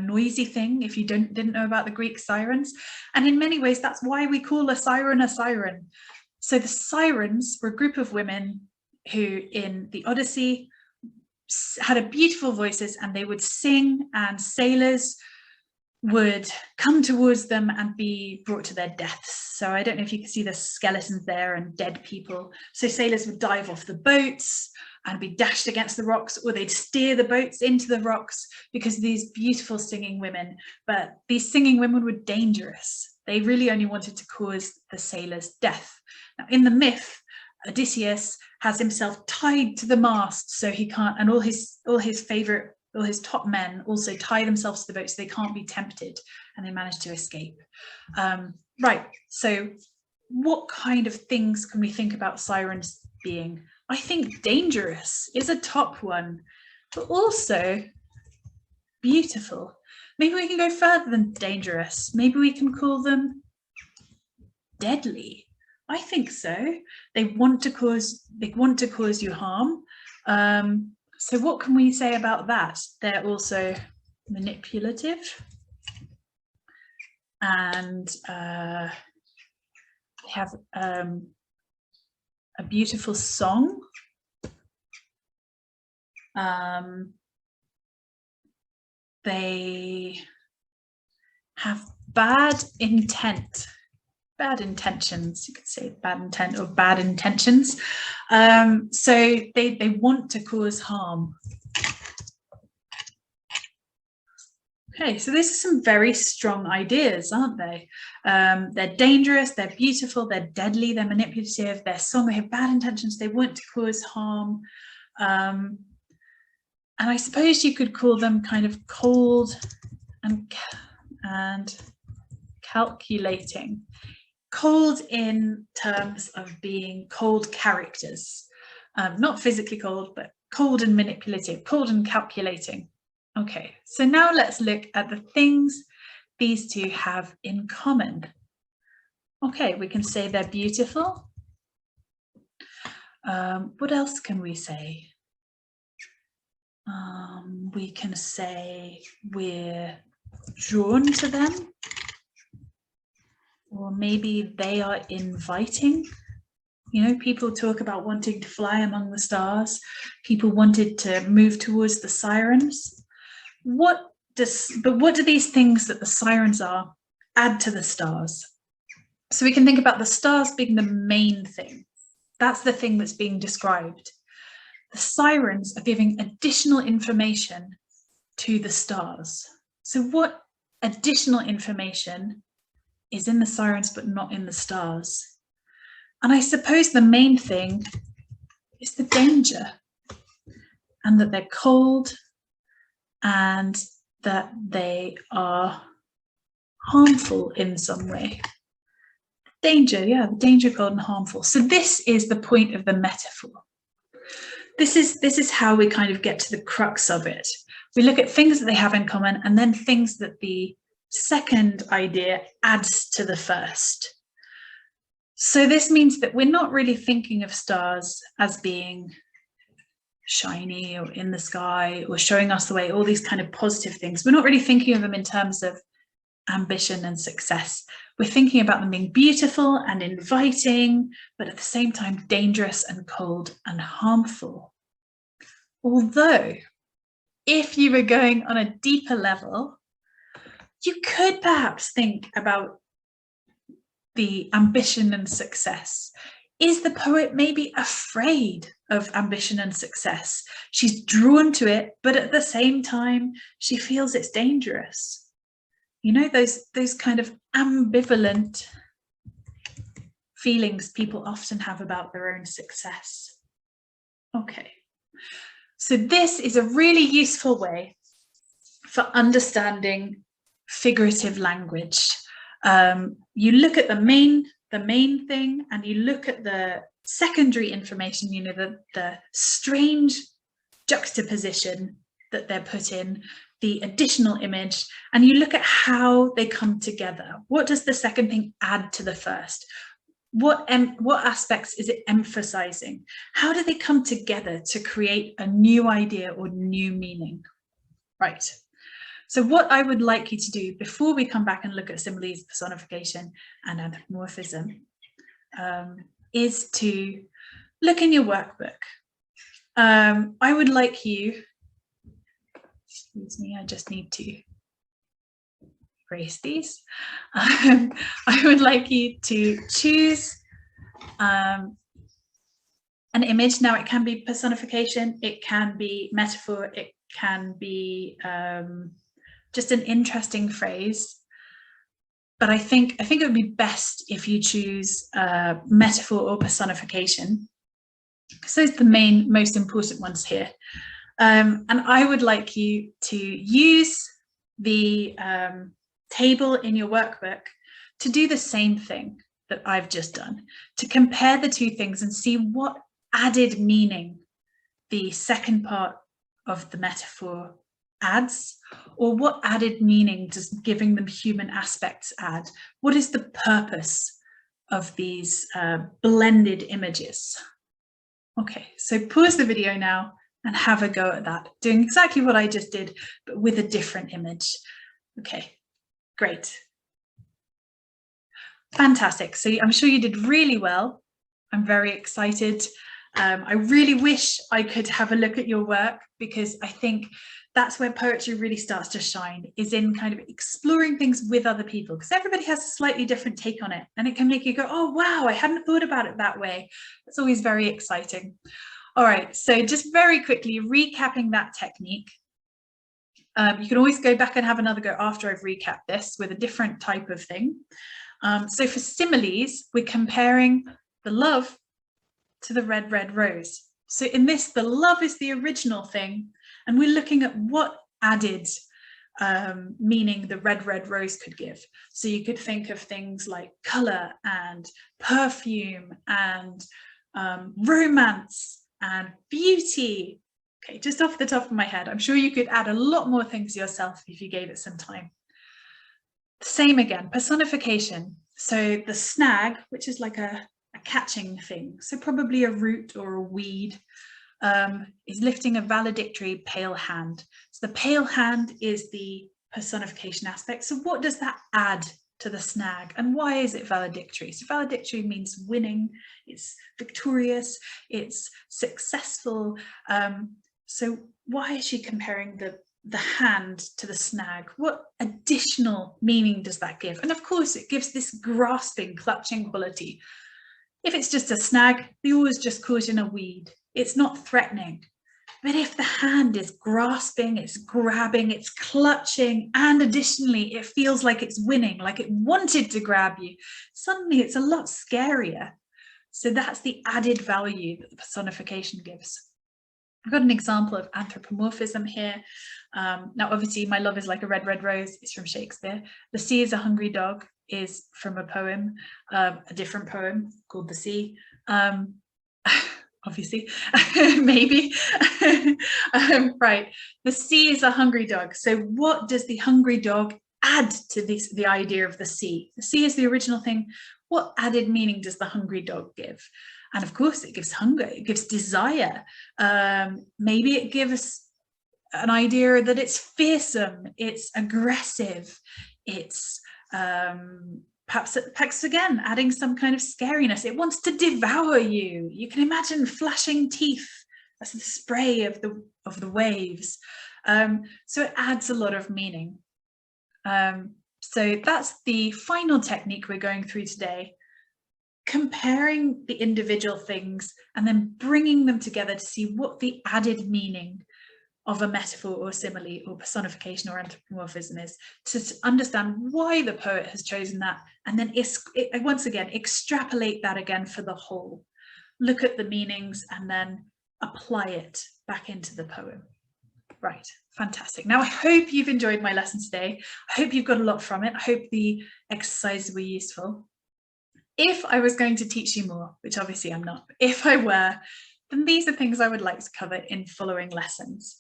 noisy thing if you didn't know about the Greek sirens. And in many ways, that's why we call a siren a siren. So the sirens were a group of women who in the Odyssey had a beautiful voices, and they would sing, and sailors would come towards them and be brought to their deaths. So I don't know if you can see the skeletons there and dead people. So sailors would dive off the boats and be dashed against the rocks, or they'd steer the boats into the rocks because of these beautiful singing women. But these singing women were dangerous. They really only wanted to cause the sailors' death. Now, in the myth, Odysseus has himself tied to the mast so he can't, and all his top men also tie themselves to the boat so they can't be tempted, and they manage to escape. Right, so what kind of things can we think about sirens being? I think dangerous is a top one, but also beautiful. Maybe we can go further than dangerous. Maybe we can call them deadly. I think so. They want to cause you harm. So what can we say about that? They're also manipulative, and they have a beautiful song. They have bad intentions, you could say bad intent or bad intentions. So they want to cause harm. Okay, so these are some very strong ideas, aren't they? They're dangerous, they're beautiful, they're deadly, they're manipulative, they're strong, they have bad intentions, they want to cause harm. And I suppose you could call them kind of cold and calculating. Cold in terms of being cold characters, not physically cold, but cold and manipulative, cold and calculating. Okay, so now let's look at the things these two have in common. Okay, we can say they're beautiful. What else can we say? We can say we're drawn to them, or maybe they are inviting. You know, people talk about wanting to fly among the stars. People wanted to move towards the sirens. But what do these things that the sirens are add to the stars? So we can think about the stars being the main thing. That's the thing that's being described. The sirens are giving additional information to the stars. So what additional information is in the sirens but not in the stars? And I suppose the main thing is the danger, and that they're cold, and that they are harmful in some way. Danger, yeah, the danger, cold and harmful. So this is the point of the metaphor. This is how we kind of get to the crux of it. We look at things that they have in common, and then things that the second idea adds to the first. So this means that we're not really thinking of stars as being shiny or in the sky or showing us the way, all these kind of positive things. We're not really thinking of them in terms of ambition and success. We're thinking about them being beautiful and inviting, but at the same time dangerous and cold and harmful. Although, if you were going on a deeper level, you could perhaps think about the ambition and success. Is the poet maybe afraid of ambition and success? She's drawn to it, but at the same time, she feels it's dangerous. You know, those kind of ambivalent feelings people often have about their own success. Okay, so this is a really useful way for understanding figurative language. You look at the main thing, and you look at the secondary information, you know, the strange juxtaposition that they're put in, the additional image, and you look at how they come together. What does the second thing add to the first? What aspects is it emphasizing? How do they come together to create a new idea or new meaning? Right. So what I would like you to do before we come back and look at similes, personification, and anthropomorphism is to look in your workbook. I would like you, excuse me, I just need to erase these. I would like you to choose an image. Now it can be personification, it can be metaphor, it can be just an interesting phrase. But I think it would be best if you choose metaphor or personification, because those are the most important ones here. And I would like you to use the table in your workbook to do the same thing that I've just done, to compare the two things and see what added meaning the second part of the metaphor adds, or what added meaning does giving them human aspects add? What is the purpose of these blended images? Okay, so pause the video now and have a go at that, doing exactly what I just did, but with a different image. Okay, great. Fantastic. So I'm sure you did really well. I'm very excited. I really wish I could have a look at your work, because I think that's where poetry really starts to shine, is in kind of exploring things with other people, because everybody has a slightly different take on it, and it can make you go, oh wow, I hadn't thought about it that way. It's always very exciting. All right, so just very quickly recapping that technique. You can always go back and have another go after I've recapped this with a different type of thing. So for similes, we're comparing the love to the red, red rose. So in this, the love is the original thing, and we're looking at what added meaning the red, red rose could give. So you could think of things like color and perfume and romance and beauty. Okay, just off the top of my head, I'm sure you could add a lot more things yourself if you gave it some time. Same again, personification. So the snag, which is like a catching thing, so probably a root or a weed, is lifting a valedictory pale hand. So the pale hand is the personification aspect. So what does that add to the snag, and why is it valedictory? So valedictory means winning, it's victorious, it's successful. So why is she comparing the hand to the snag? What additional meaning does that give? And of course it gives this grasping, clutching quality. If it's just a snag, the oar is just caught in a weed. It's not threatening. But if the hand is grasping, it's grabbing, it's clutching, and additionally it feels like it's winning, like it wanted to grab you, suddenly it's a lot scarier. So that's the added value that the personification gives. I've got an example of anthropomorphism here. Now, obviously, my love is like a red, red rose. It's from Shakespeare. The sea is a hungry dog is from a poem, a different poem called The Sea. Obviously, maybe. Right. The sea is a hungry dog. So what does the hungry dog add to the idea of the sea? The sea is the original thing. What added meaning does the hungry dog give? And of course, it gives hunger, it gives desire. Maybe it gives an idea that it's fearsome, it's aggressive, it's perhaps again, adding some kind of scariness. It wants to devour you. You can imagine flashing teeth as the spray of the waves. So it adds a lot of meaning. So that's the final technique we're going through today. Comparing the individual things and then bringing them together to see what the added meaning of a metaphor or simile or personification or anthropomorphism is, to understand why the poet has chosen that, and then once again extrapolate that again for the whole. Look at the meanings and then apply it back into the poem. Right, fantastic. Now I hope you've enjoyed my lesson today. I hope you've got a lot from it. I hope the exercises were useful. If I was going to teach you more, which obviously I'm not, but if I were, then these are things I would like to cover in following lessons.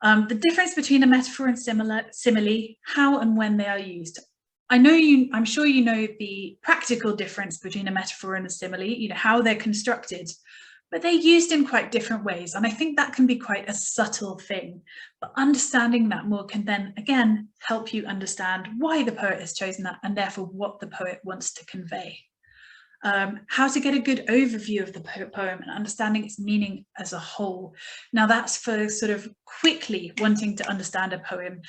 The difference between a metaphor and simile, how and when they are used, I'm sure you know the practical difference between a metaphor and a simile, how they're constructed, but they're used in quite different ways. And I think that can be quite a subtle thing, but understanding that more can then, again, help you understand why the poet has chosen that and therefore what the poet wants to convey. How to get a good overview of the poem and understanding its meaning as a whole. Now that's for sort of quickly wanting to understand a poem,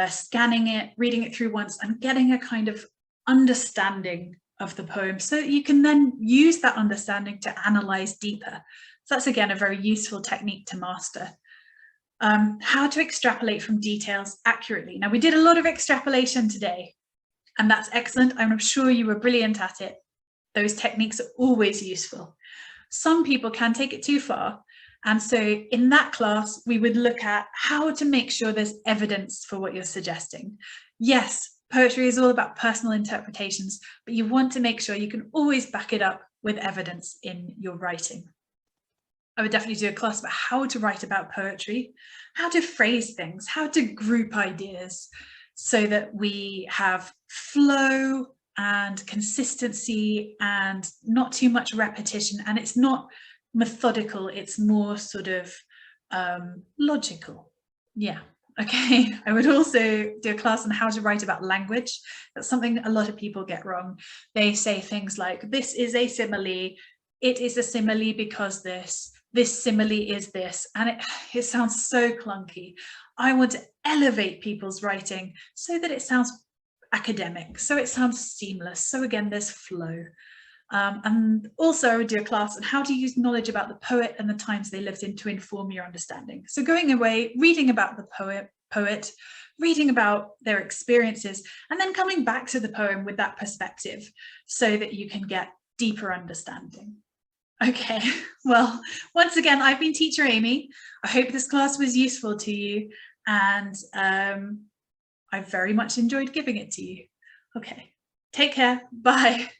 scanning it, reading it through once and getting a kind of understanding of the poem so that you can then use that understanding to analyze deeper. So that's again a very useful technique to master. How to extrapolate from details accurately. Now we did a lot of extrapolation today and that's excellent. I'm sure you were brilliant at it. Those techniques are always useful. Some people can take it too far. And so in that class, we would look at how to make sure there's evidence for what you're suggesting. Yes, poetry is all about personal interpretations, but you want to make sure you can always back it up with evidence in your writing. I would definitely do a class about how to write about poetry, how to phrase things, how to group ideas so that we have flow and consistency and not too much repetition, and it's not methodical, it's more sort of logical. Yeah, okay. I would also do a class on how to write about language. That's something a lot of people get wrong. They say things like, this is a simile, it is a simile because this simile is this, and it sounds so clunky. I want to elevate people's writing so that it sounds academic, so it sounds seamless. So again, there's flow. And also I would do a class on how to use knowledge about the poet and the times they lived in to inform your understanding. So going away, reading about the poet, reading about their experiences, and then coming back to the poem with that perspective so that you can get deeper understanding. Okay, well, once again, I've been Teacher Amy. I hope this class was useful to you, and I very much enjoyed giving it to you. Okay, take care, bye.